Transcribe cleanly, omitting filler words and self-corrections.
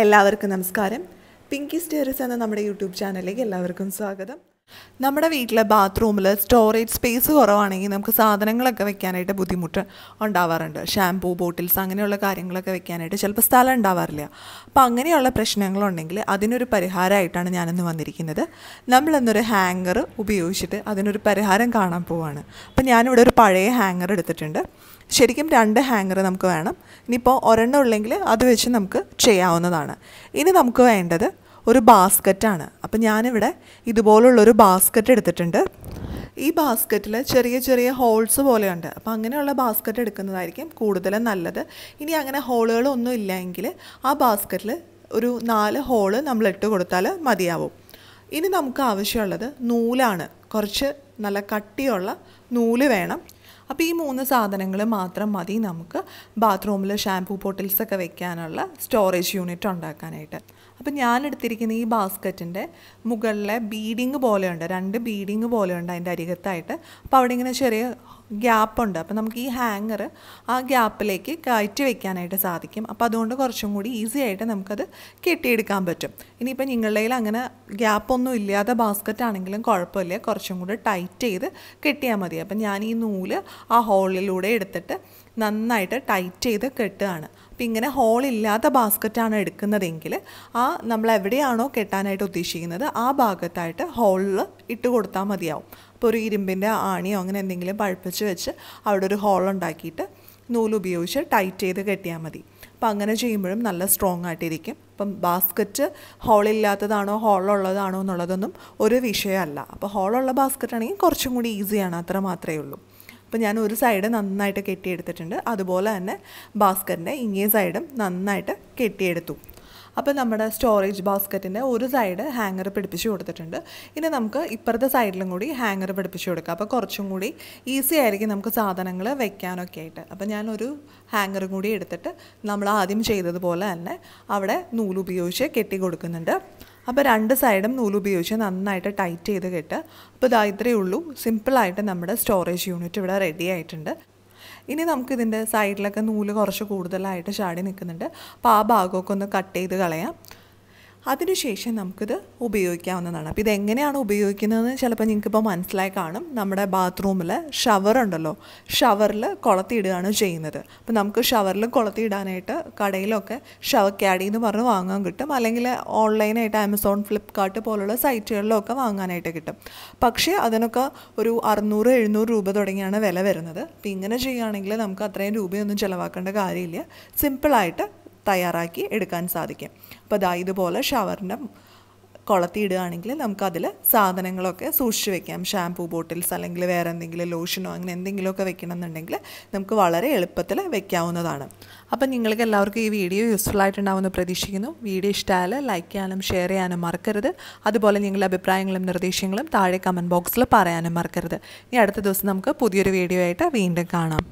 എല്ലാവർക്കും നമസ്കാരം. പിങ്കി സ്റ്റേറസ് എന്ന നമ്മുടെ യൂട്യൂബ് ചാനലിലേക്ക് എല്ലാവർക്കും സ്വാഗതം. നമ്മുടെ വീട്ടിലെ ബാത്റൂമിൽ സ്റ്റോറേജ് സ്പേസ് കുറവാണെങ്കിൽ നമുക്ക് സാധനങ്ങളൊക്കെ വെക്കാനായിട്ട് ബുദ്ധിമുട്ട് ഉണ്ടാവാറുണ്ട്. ഷാംപൂ ബോട്ടിൽസ് അങ്ങനെയുള്ള കാര്യങ്ങളൊക്കെ വെക്കാനായിട്ട് ചിലപ്പോൾ സ്ഥലം ഉണ്ടാവാറില്ല. അപ്പോൾ അങ്ങനെയുള്ള പ്രശ്നങ്ങളുണ്ടെങ്കിൽ അതിനൊരു പരിഹാരമായിട്ടാണ് ഞാനിന്ന് വന്നിരിക്കുന്നത്. നമ്മളിന്നൊരു ഹാങ്ങർ ഉപയോഗിച്ചിട്ട് അതിനൊരു പരിഹാരം കാണാൻ പോവുകയാണ്. അപ്പോൾ ഞാനിവിടെ ഒരു പഴയ ഹാങ്ങർ എടുത്തിട്ടുണ്ട്. ശരിക്കും 2 ഹാങ്ങർ നമുക്ക് വേണം. ഇനിയിപ്പോൾ ഒരെണ്ണം ഉള്ളെങ്കിൽ അത് വെച്ച് നമുക്ക് ചെയ്യാവുന്നതാണ്. ഇനി നമുക്ക് വേണ്ടത് ഒരു ബാസ്ക്കറ്റാണ്. അപ്പോൾ ഞാനിവിടെ ഇതുപോലുള്ളൊരു ബാസ്ക്കറ്റ് എടുത്തിട്ടുണ്ട്. ഈ ബാസ്ക്കറ്റിൽ ചെറിയ ചെറിയ ഹോൾസ് പോലെയുണ്ട്. അപ്പോൾ അങ്ങനെയുള്ള ബാസ്ക്കറ്റ് എടുക്കുന്നതായിരിക്കും കൂടുതലും നല്ലത്. ഇനി അങ്ങനെ ഹോളുകളൊന്നും ഇല്ലെങ്കിൽ ആ ബാസ്ക്കറ്റിൽ ഒരു 4 ഹോള് നമ്മൾ ഇട്ട് കൊടുത്താൽ മതിയാവും. ഇനി നമുക്ക് ആവശ്യമുള്ളത് നൂലാണ്. കുറച്ച് നല്ല കട്ടിയുള്ള നൂല് വേണം. അപ്പോൾ ഈ 3 സാധനങ്ങൾ മാത്രം മതി നമുക്ക് ബാത്റൂമിൽ ഷാംപൂ ബോട്ടിൽസൊക്കെ വെക്കാനുള്ള സ്റ്റോറേജ് യൂണിറ്റ് ഉണ്ടാക്കാനായിട്ട്. അപ്പോൾ ഞാൻ എടുത്തിരിക്കുന്ന ഈ ബാസ്ക്കറ്റിൻ്റെ മുകളിലെ ബീഡിങ് പോലെയുണ്ട്, 2 ബീഡിങ് പോലെയുണ്ട് അതിൻ്റെ അരികത്തായിട്ട്. അപ്പോൾ അവിടെ ഇങ്ങനെ ചെറിയ ഗ്യാപ്പുണ്ട്. അപ്പോൾ നമുക്ക് ഈ ഹാങ്ങർ ആ ഗ്യാപ്പിലേക്ക് കയറ്റി വെക്കാനായിട്ട് സാധിക്കും. അപ്പോൾ അതുകൊണ്ട് കുറച്ചും കൂടി ഈസി ആയിട്ട് നമുക്കത് കെട്ടിയെടുക്കാൻ പറ്റും. ഇനിയിപ്പോൾ നിങ്ങളുടെ കയ്യിൽ അങ്ങനെ ഗ്യാപ്പൊന്നും ഇല്ലാത്ത ബാസ്ക്കറ്റ് ആണെങ്കിലും കുഴപ്പമില്ല, കുറച്ചും കൂടി ടൈറ്റ് ചെയ്ത് കെട്ടിയാൽ മതി. അപ്പം ഞാൻ ഈ നൂല് ആ ഹോളിലൂടെ എടുത്തിട്ട് നന്നായിട്ട് ടൈറ്റ് ചെയ്ത് കെട്ടുകയാണ്. അപ്പോൾ ഇങ്ങനെ ഹോളില്ലാത്ത ബാസ്ക്കറ്റാണ് എടുക്കുന്നതെങ്കിൽ നമ്മൾ എവിടെയാണോ കെട്ടാനായിട്ട് ഉദ്ദേശിക്കുന്നത് ആ ഭാഗത്തായിട്ട് ഹോളിൽ ഇട്ട് കൊടുത്താൽ മതിയാവും. അപ്പോൾ ഒരു ഇരുമ്പിൻ്റെ ആണിയോ അങ്ങനെ എന്തെങ്കിലും പഴുപ്പിച്ച് വെച്ച് അവിടെ ഒരു ഹോൾ ഉണ്ടാക്കിയിട്ട് നൂലുപയോഗിച്ച് ടൈറ്റ് ചെയ്ത് കെട്ടിയാൽ മതി. അപ്പോൾ അങ്ങനെ ചെയ്യുമ്പോഴും നല്ല സ്ട്രോങ് ആയിട്ടിരിക്കും. അപ്പം ബാസ്ക്കറ്റ് ഹോളില്ലാത്തതാണോ ഹോളുള്ളതാണോ എന്നുള്ളതൊന്നും ഒരു വിഷയമല്ല. അപ്പോൾ ഹോളുള്ള ബാസ്ക്കറ്റ് ആണെങ്കിൽ കുറച്ചും കൂടി ഈസിയാണ്, അത്ര മാത്രമേ ഉള്ളൂ. അപ്പോൾ ഞാൻ ഒരു സൈഡ് നന്നായിട്ട് കെട്ടിയെടുത്തിട്ടുണ്ട്. അതുപോലെ തന്നെ ബാസ്ക്കറ്റിൻ്റെ ഇങ്ങേ സൈഡും നന്നായിട്ട് കെട്ടിയെടുത്തു. അപ്പോൾ നമ്മുടെ സ്റ്റോറേജ് ബാസ്ക്കറ്റിൻ്റെ ഒരു സൈഡ് ഹാങ്ങർ പിടിപ്പിച്ച് കൊടുത്തിട്ടുണ്ട്. ഇനി നമുക്ക് ഇപ്പുറത്തെ സൈഡിലും കൂടി ഹാങ്ങർ പിടിപ്പിച്ച് കൊടുക്കാം. അപ്പോൾ കുറച്ചും കൂടി ഈസി ആയിരിക്കും നമുക്ക് സാധനങ്ങൾ വെക്കാനൊക്കെ ആയിട്ട്. അപ്പോൾ ഞാനൊരു ഹാങ്ങറും കൂടി എടുത്തിട്ട് നമ്മൾ ആദ്യം ചെയ്തതുപോലെ തന്നെ അവിടെ നൂലുപയോഗിച്ച് കെട്ടി കൊടുക്കുന്നുണ്ട്. അപ്പോൾ 2 സൈഡും നൂലുപയോഗിച്ച് നന്നായിട്ട് ടൈറ്റ് ചെയ്ത് കെട്ടുക. അപ്പോൾ ഇത്രയേ ഉള്ളൂ. സിമ്പിളായിട്ട് നമ്മുടെ സ്റ്റോറേജ് യൂണിറ്റ് ഇവിടെ റെഡി ആയിട്ടുണ്ട്. ഇനി നമുക്കിതിൻ്റെ സൈഡിലൊക്കെ നൂല് കുറച്ച് കൂടുതലായിട്ട് ചാടി നിൽക്കുന്നുണ്ട്. അപ്പോൾ ആ ഭാഗമൊക്കെ ഒന്ന് കട്ട് ചെയ്ത് കളയാം. അതിനുശേഷം നമുക്കിത് ഉപയോഗിക്കാവുന്നതാണ്. അപ്പോൾ ഇതെങ്ങനെയാണ് ഉപയോഗിക്കുന്നതെന്ന് ചിലപ്പോൾ നിങ്ങൾക്കിപ്പോൾ മനസ്സിലായി കാണും. നമ്മുടെ ബാത്റൂമിൽ ഷവറുണ്ടല്ലോ, ഷവറിൽ കൊളത്തിയിടുകയാണ് ചെയ്യുന്നത്. അപ്പോൾ നമുക്ക് ഷവറിൽ കൊളത്തിയിടാനായിട്ട് കടയിലൊക്കെ ഷവർ ക്യാഡി എന്ന് പറഞ്ഞ് വാങ്ങാൻ കിട്ടും. അല്ലെങ്കിൽ ഓൺലൈനായിട്ട് ആമസോൺ, ഫ്ലിപ്കാർട്ട് പോലുള്ള സൈറ്റുകളിലൊക്കെ വാങ്ങാനായിട്ട് കിട്ടും. പക്ഷേ അതിനൊക്കെ ഒരു 600-700 രൂപ തുടങ്ങിയാണ് വില വരുന്നത്. അപ്പോൾ ഇങ്ങനെ ചെയ്യുകയാണെങ്കിൽ നമുക്ക് അത്രയും രൂപയൊന്നും ചിലവാക്കേണ്ട കാര്യമില്ല, സിമ്പിളായിട്ട് തയ്യാറാക്കി എടുക്കാൻ സാധിക്കും. അപ്പോൾ ഇതുപോലെ ഷവറിൻ്റെ കൊളത്തിയിടുകയാണെങ്കിൽ നമുക്കതിൽ സാധനങ്ങളൊക്കെ സൂക്ഷിച്ച് വെക്കാം. ഷാംപൂ ബോട്ടിൽസ് അല്ലെങ്കിൽ വേറെ എന്തെങ്കിലും ലോഷനോ അങ്ങനെ എന്തെങ്കിലുമൊക്കെ വെക്കണമെന്നുണ്ടെങ്കിൽ നമുക്ക് വളരെ എളുപ്പത്തിൽ വെക്കാവുന്നതാണ്. അപ്പം നിങ്ങൾക്ക് എല്ലാവർക്കും ഈ വീഡിയോ യൂസ്ഫുൾ ആയിട്ടുണ്ടാവുമെന്ന് പ്രതീക്ഷിക്കുന്നു. വീഡിയോ ഇഷ്ടമായാൽ ലൈക്ക് ചെയ്യാനും ഷെയർ ചെയ്യാനും മറക്കരുത്. അതുപോലെ നിങ്ങളുടെ അഭിപ്രായങ്ങളും നിർദ്ദേശങ്ങളും താഴെ കമൻറ്റ് ബോക്സിൽ പറയാനും മറക്കരുത്. ഇനി അടുത്ത ദിവസം നമുക്ക് പുതിയൊരു വീഡിയോ ആയിട്ട് വീണ്ടും കാണാം.